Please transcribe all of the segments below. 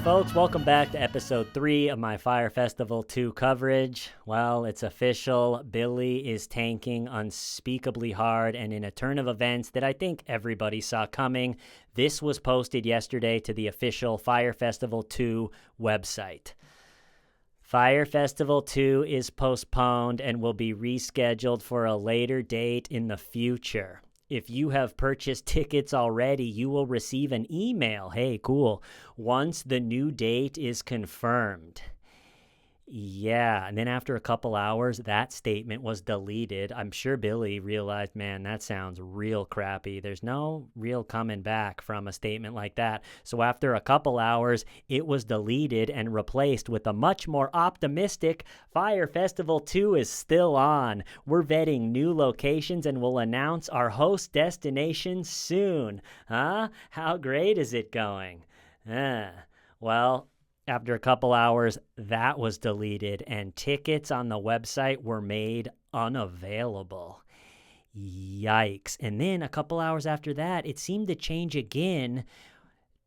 folks, welcome back to episode 3 of my Fyre Festival 2 coverage. Well, it's official. Billy is tanking unspeakably hard, and in a turn of events that I think everybody saw coming, this was posted yesterday to the official Fyre Festival 2 website. Fyre Festival 2 is postponed and will be rescheduled for a later date in the future. If you have purchased tickets already, you will receive an email. Hey, cool. Once the new date is confirmed. Yeah, and then after a couple hours, that statement was deleted. I'm sure Billy realized, man, that sounds real crappy. There's no real coming back from a statement like that. So after a couple hours, it was deleted and replaced with a much more optimistic Fyre Festival 2 is still on. We're vetting new locations and will announce our host destination soon. Huh? How great is it going? Well, after a couple hours, that was deleted, and tickets on the website were made unavailable. Yikes. And then a couple hours after that, it seemed to change again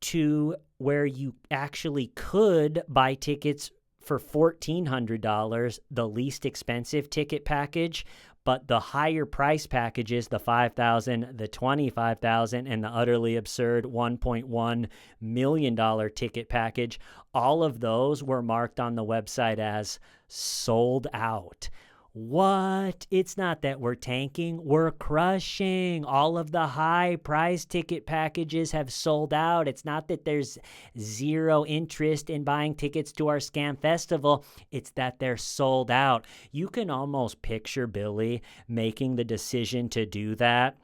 to where you actually could buy tickets for $1,400, the least expensive ticket package, but the higher price packages, the $5,000, the $25,000, and the utterly absurd $1.1 million ticket package, all of those were marked on the website as sold out. What? It's not that we're tanking, we're crushing. All of the high price ticket packages have sold out. It's not that there's zero interest in buying tickets to our scam festival. It's that they're sold out. You can almost picture Billy making the decision to do that,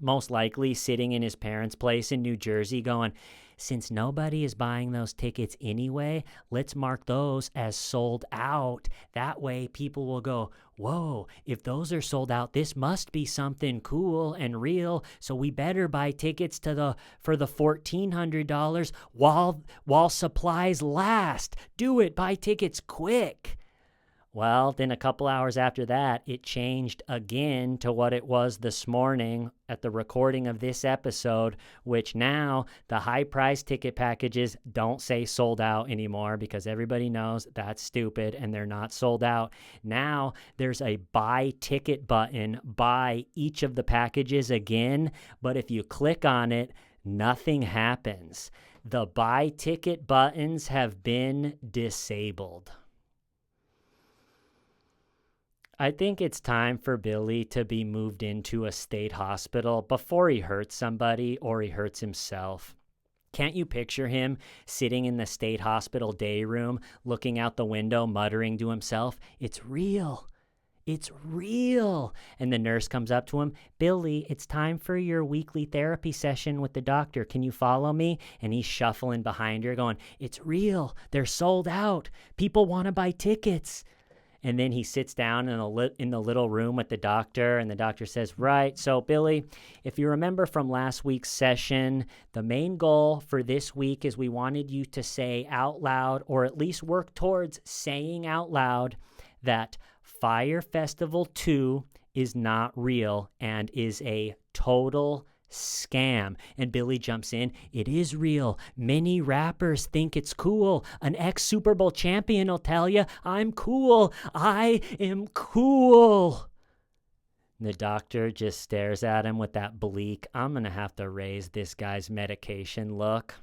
most likely sitting in his parents' place in New Jersey going, since nobody is buying those tickets anyway, let's mark those as sold out. That way people will go, whoa, if those are sold out, this must be something cool and real, so we better buy tickets for the $1,400 while supplies last. Do it, buy tickets quick. Well, then a couple hours after that, it changed again to what it was this morning at the recording of this episode, which now the high-price ticket packages don't say sold out anymore because everybody knows that's stupid and they're not sold out. Now there's a buy ticket button by each of the packages again, but if you click on it, nothing happens. The buy ticket buttons have been disabled. I think it's time for Billy to be moved into a state hospital before he hurts somebody or he hurts himself. Can't you picture him sitting in the state hospital day room, looking out the window, muttering to himself, "It's real. It's real." And the nurse comes up to him, "Billy, it's time for your weekly therapy session with the doctor. Can you follow me?" And he's shuffling behind her going, "It's real. They're sold out. People want to buy tickets." And then he sits down in the little room with the doctor, and the doctor says, "Right, so Billy, if you remember from last week's session, the main goal for this week is we wanted you to say out loud, or at least work towards saying out loud, that Fyre Festival 2 is not real and is a total scam." And Billy jumps in, "It is real. Many rappers think it's cool. An ex-Super Bowl champion will tell you, I'm cool. I am cool." The doctor just stares at him with that bleak, I'm going to have to raise this guy's medication look.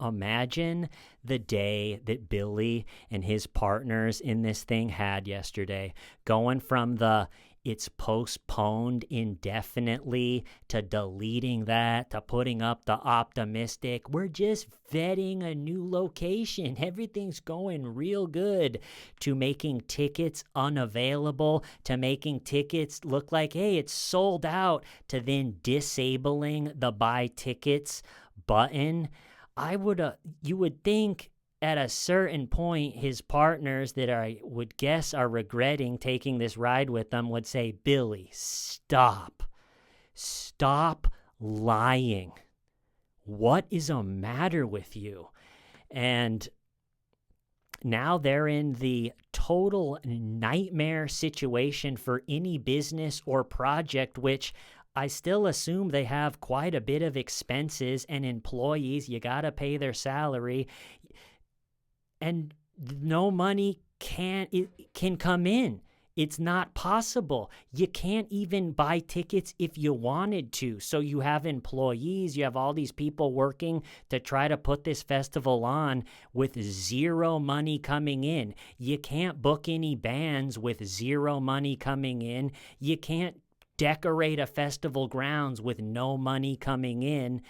Imagine the day that Billy and his partners in this thing had yesterday, going from the it's postponed indefinitely to deleting that to putting up the optimistic, we're just vetting a new location, everything's going real good, to making tickets unavailable, to making tickets look like, hey, it's sold out, to then disabling the buy tickets button. You would think at a certain point, his partners that I would guess are regretting taking this ride with them would say, "Billy, stop. Stop lying. What is the matter with you?" And now they're in the total nightmare situation for any business or project, which I still assume they have quite a bit of expenses and employees. You got to pay their salary, and no money can come in. It's not possible. You can't even buy tickets if you wanted to. So you have employees, you have all these people working to try to put this festival on with zero money coming in. You can't book any bands with zero money coming in. You can't decorate a festival grounds with no money coming in.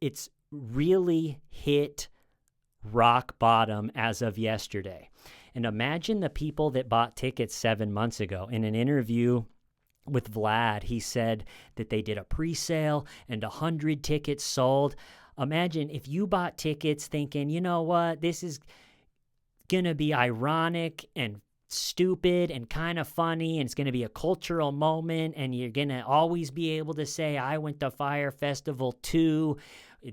It's really hit rock bottom as of yesterday. And imagine the people that bought tickets 7 months ago. In an interview with Vlad, he said that they did a pre-sale and 100 tickets sold. Imagine if you bought tickets thinking, you know what, this is going to be ironic and stupid and kind of funny, and it's going to be a cultural moment, and you're going to always be able to say, I went to Fyre Festival 2.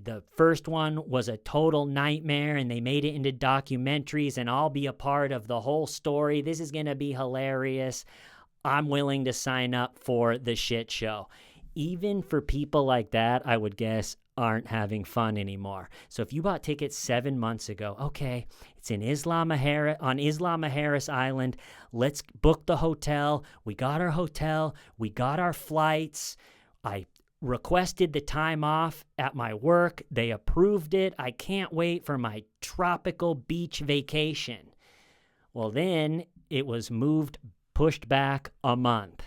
The first one was a total nightmare, and they made it into documentaries, and I'll be a part of the whole story. This is going to be hilarious. I'm willing to sign up for the shit show. Even for people like that, I would guess, aren't having fun anymore. So if you bought tickets 7 months ago, okay, it's in Isla Mujeres Island. Let's book the hotel. We got our hotel. We got our flights. I requested the time off at my work. They approved it. I can't wait for my tropical beach vacation. Well, then it was pushed back a month.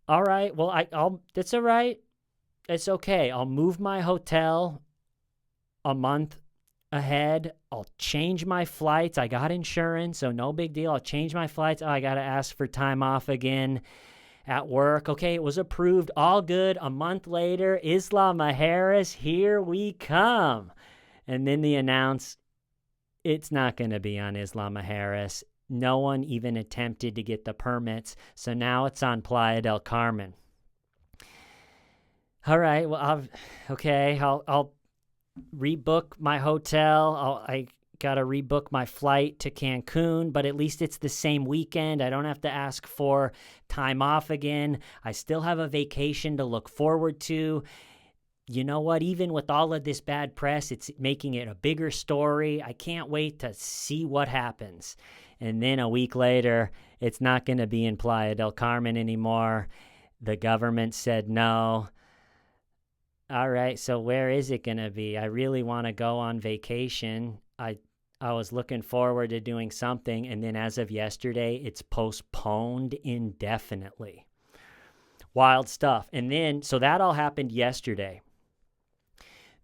All right, well, that's all right. It's okay. I'll move my hotel a month ahead. I'll change my flights. I got insurance, so no big deal. I'll change my flights. Oh, I got to ask for time off again at work. Okay, it was approved. All good. A month later, Isla Mujeres, here we come. And then they announce it's not going to be on Isla Mujeres. No one even attempted to get the permits. So now it's on Playa del Carmen. All right, well, I'll rebook my hotel. I got to rebook my flight to Cancun, but at least it's the same weekend. I don't have to ask for time off again. I still have a vacation to look forward to. You know what? Even with all of this bad press, it's making it a bigger story. I can't wait to see what happens. And then a week later, it's not going to be in Playa del Carmen anymore. The government said no. All right, so where is it going to be? I really want to go on vacation. I was looking forward to doing something, and then as of yesterday, it's postponed indefinitely. Wild stuff. And then, so that all happened yesterday.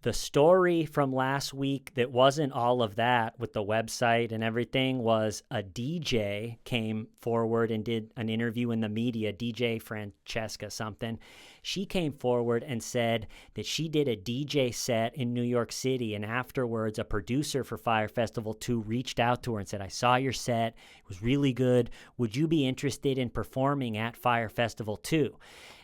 The story from last week that wasn't all of that with the website and everything was a DJ came forward and did an interview in the media, DJ Francesca something. She came forward and said that she did a DJ set in New York City, and afterwards a producer for Fyre Festival 2 reached out to her and said, I saw your set. It was really good. Would you be interested in performing at Fyre Festival 2?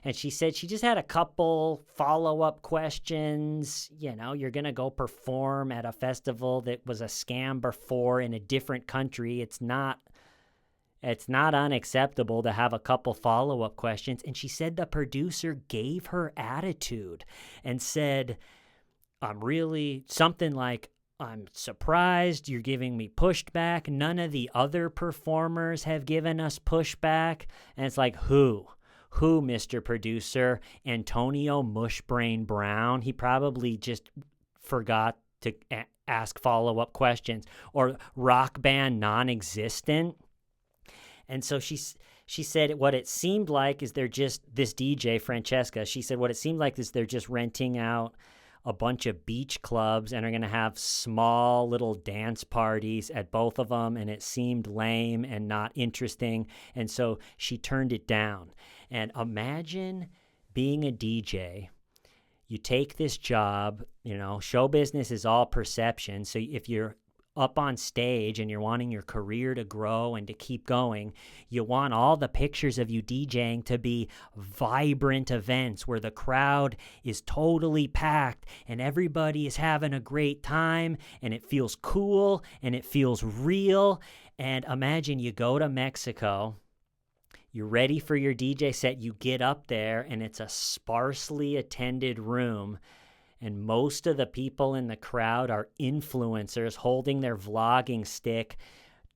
And she said she just had a couple follow-up questions. You know, you're going to go perform at a festival that was a scam before in a different country. It's not unacceptable to have a couple follow-up questions. And she said the producer gave her attitude and said, something like, I'm surprised you're giving me pushback. None of the other performers have given us pushback. And it's like, who, Mr. Producer? Antonio Mushbrain Brown? He probably just forgot to ask follow-up questions. Or rock band non-existent? And so she said what it seemed like is they're just, this DJ, Francesca, she said what it seemed like is they're just renting out a bunch of beach clubs and are going to have small little dance parties at both of them, and it seemed lame and not interesting, and so she turned it down. And imagine being a DJ. You take this job, you know, show business is all perception, so if you're up on stage and you're wanting your career to grow and to keep going, you want all the pictures of you DJing to be vibrant events where the crowd is totally packed and everybody is having a great time and it feels cool and it feels real. And imagine you go to Mexico, You're ready for your DJ set. You get up there, and it's a sparsely attended room. And most of the people in the crowd are influencers holding their vlogging stick,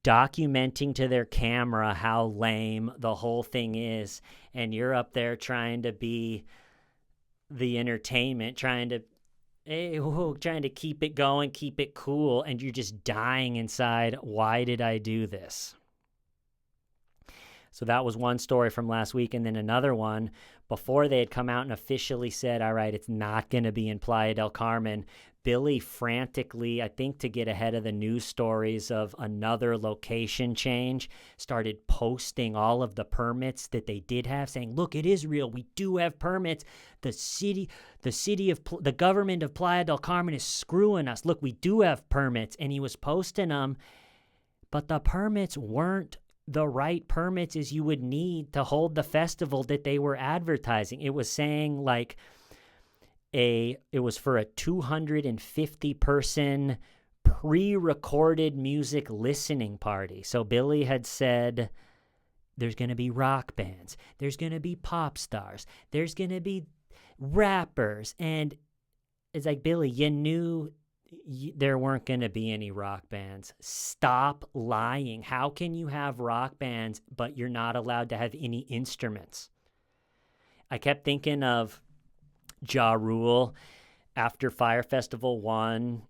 documenting to their camera how lame the whole thing is. And you're up there trying to be the entertainment, trying to keep it going, keep it cool, and you're just dying inside. Why did I do this? So that was one story from last week. And then another one, before they had come out and officially said, all right, it's not going to be in Playa del Carmen, Billy frantically, I think to get ahead of the news stories of another location change, started posting all of the permits that they did have, saying, look, it is real. We do have permits. The government of Playa del Carmen is screwing us. Look, we do have permits. And he was posting them, but the permits weren't the right permits as you would need to hold the festival that they were advertising. It was saying like it was for a 250 person pre-recorded music listening party. So Billy had said there's going to be rock bands, there's going to be pop stars, there's going to be rappers, and it's like, Billy, you knew there weren't going to be any rock bands. Stop lying. How can you have rock bands, but you're not allowed to have any instruments? I kept thinking of Ja Rule after Fyre Festival 1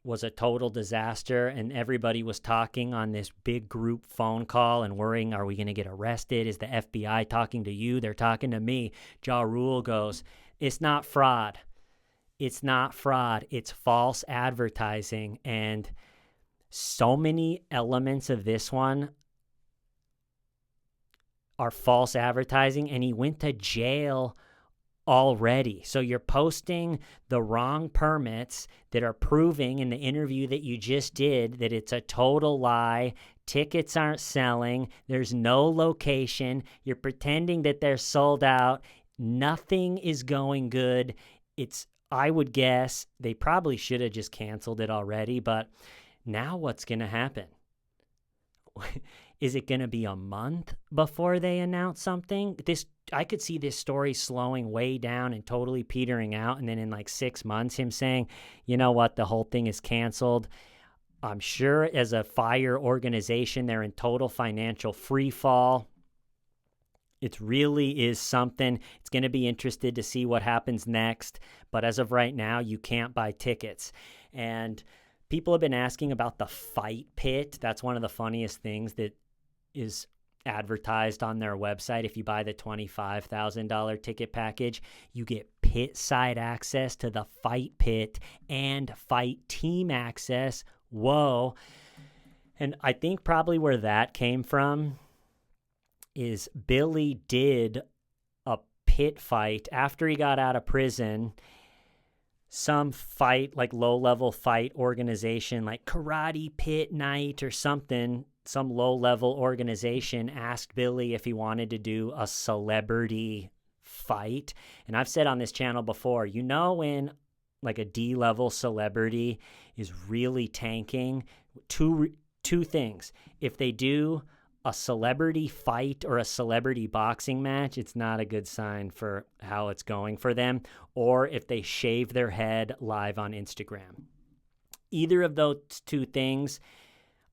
was a total disaster, and everybody was talking on this big group phone call and worrying, are we going to get arrested? Is the FBI talking to you? They're talking to me. Ja Rule goes, it's not fraud. It's not fraud. It's false advertising. And so many elements of this one are false advertising, and he went to jail already. So you're posting the wrong permits that are proving in the interview that you just did that it's a total lie. Tickets aren't selling. There's no location. You're pretending that they're sold out. Nothing is going good. I would guess they probably should have just canceled it already, but now what's going to happen? Is it going to be a month before they announce something? I could see this story slowing way down and totally petering out, and then in like 6 months, him saying, you know what, the whole thing is canceled. I'm sure as a Fyre organization, they're in total financial free fall. It really is something. It's going to be interested to see what happens next. But as of right now, you can't buy tickets. And people have been asking about the fight pit. That's one of the funniest things that is advertised on their website. If you buy the $25,000 ticket package, you get pit side access to the fight pit and fight team access. Whoa. And I think probably where that came from is Billy did a pit fight after he got out of prison. Some fight, like low-level fight organization, like Karate Pit Night or something, some low-level organization asked Billy if he wanted to do a celebrity fight. And I've said on this channel before, you know when like a D-level celebrity is really tanking, two things. If they do a celebrity fight or a celebrity boxing match, it's not a good sign for how it's going for them. Or if they shave their head live on Instagram. Either of those two things,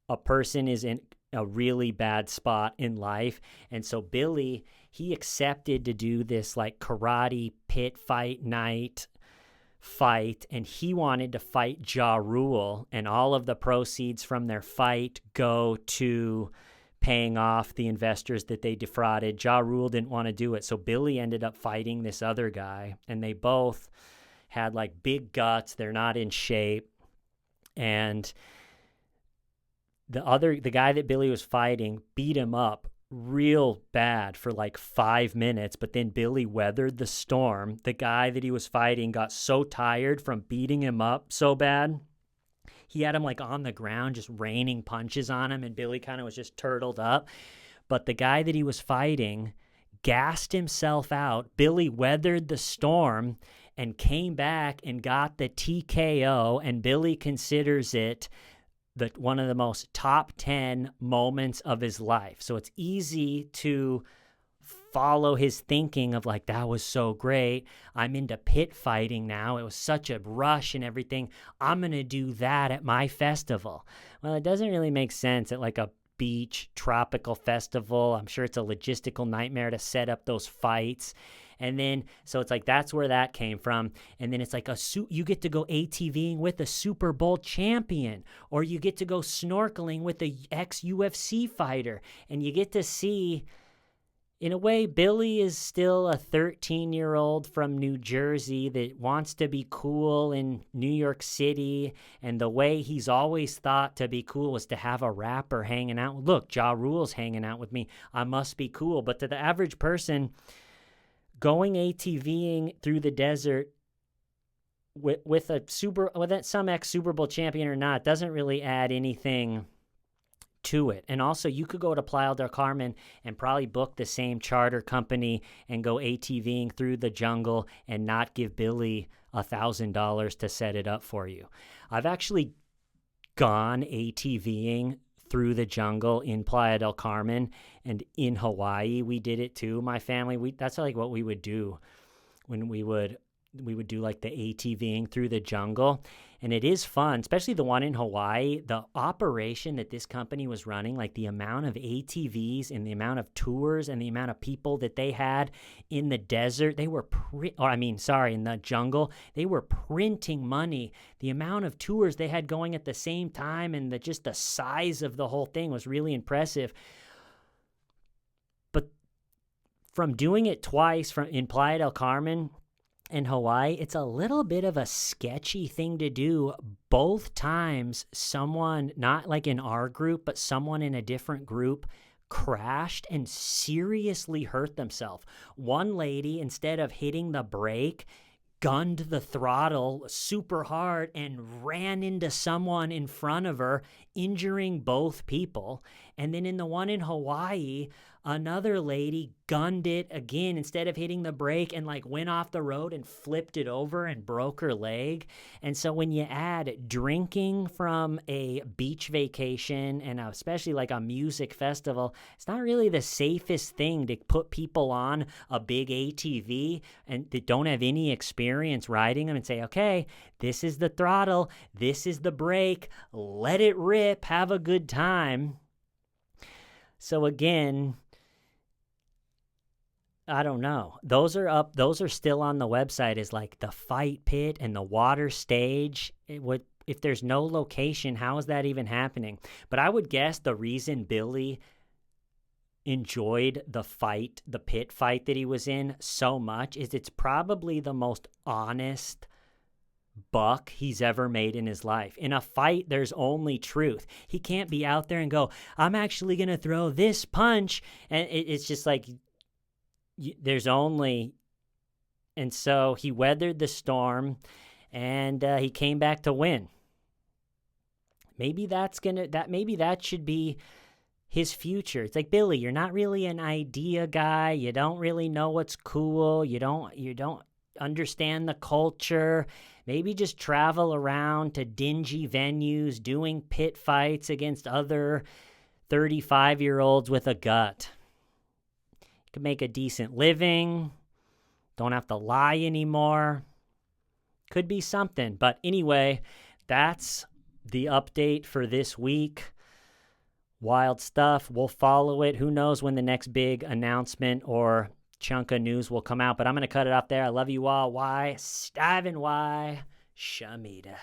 a person is in a really bad spot in life. And so Billy, he accepted to do this like karate pit fight night fight, and he wanted to fight Ja Rule, and all of the proceeds from their fight go to paying off the investors that they defrauded. Ja Rule didn't want to do it, so Billy ended up fighting this other guy, and they both had like big guts. They're not in shape, and the guy that Billy was fighting beat him up real bad for like 5 minutes, but then Billy weathered the storm. The guy that he was fighting got so tired from beating him up so bad, he had him like on the ground just raining punches on him, and Billy kind of was just turtled up. But the guy that he was fighting gassed himself out. Billy weathered the storm and came back and got the TKO, and Billy considers it one of the most top 10 moments of his life. So it's easy to follow his thinking of like, that was so great. I'm into pit fighting now. It was such a rush and everything. I'm going to do that at my festival. Well, it doesn't really make sense at like a beach tropical festival. I'm sure it's a logistical nightmare to set up those fights. And then, so it's like, that's where that came from. And then it's like you get to go ATVing with a Super Bowl champion, or you get to go snorkeling with a ex-UFC fighter. And you get to see, in a way, Billy is still a 13-year-old from New Jersey that wants to be cool in New York City. And the way he's always thought to be cool was to have a rapper hanging out. Look, Ja Rule's hanging out with me. I must be cool. But to the average person, going ATVing through the desert with some ex-Super Bowl champion or not doesn't really add anything to it. And also, you could go to Playa del Carmen and probably book the same charter company and go ATVing through the jungle and not give Billy $1,000 to set it up for you. I've actually gone ATVing through the jungle in Playa del Carmen, and in Hawaii we did it too. My family, that's like what we would do when we would do like the ATVing through the jungle. And it is fun, especially the one in Hawaii. The operation that this company was running, like the amount of ATVs and the amount of tours and the amount of people that they had in the desert, in the jungle, they were printing money. The amount of tours they had going at the same time, and just the size of the whole thing was really impressive. But from doing it twice in Playa del Carmen in Hawaii, it's a little bit of a sketchy thing to do. Both times, someone, not like in our group, but someone in a different group, crashed and seriously hurt themselves. One lady, instead of hitting the brake, gunned the throttle super hard and ran into someone in front of her, injuring both people. And then in the one in Hawaii, another lady gunned it again instead of hitting the brake and like went off the road and flipped it over and broke her leg. And so when you add drinking from a beach vacation and especially like a music festival, it's not really the safest thing to put people on a big ATV and that don't have any experience riding them and say, okay, this is the throttle, this is the brake, let it rip, have a good time. So again, I don't know. Those are up. Those are still on the website as like the fight pit and the water stage. If there's no location, how is that even happening? But I would guess the reason Billy enjoyed the pit fight that he was in so much is it's probably the most honest buck he's ever made in his life. In a fight, there's only truth. He can't be out there and go, I'm actually going to throw this punch. And it's just like, there's only, and so he weathered the storm and he came back to win. Maybe that should be his future. It's like, Billy, you're not really an idea guy. You don't really know what's cool. You don't understand the culture. Maybe just travel around to dingy venues doing pit fights against other 35-year-olds with a gut. You can make a decent living. Don't have to lie anymore. Could be something. But anyway, that's the update for this week. Wild stuff. We'll follow it. Who knows when the next big announcement or chunk of news will come out. But I'm going to cut it off there. I love you all. Why? Stamina. Shamida.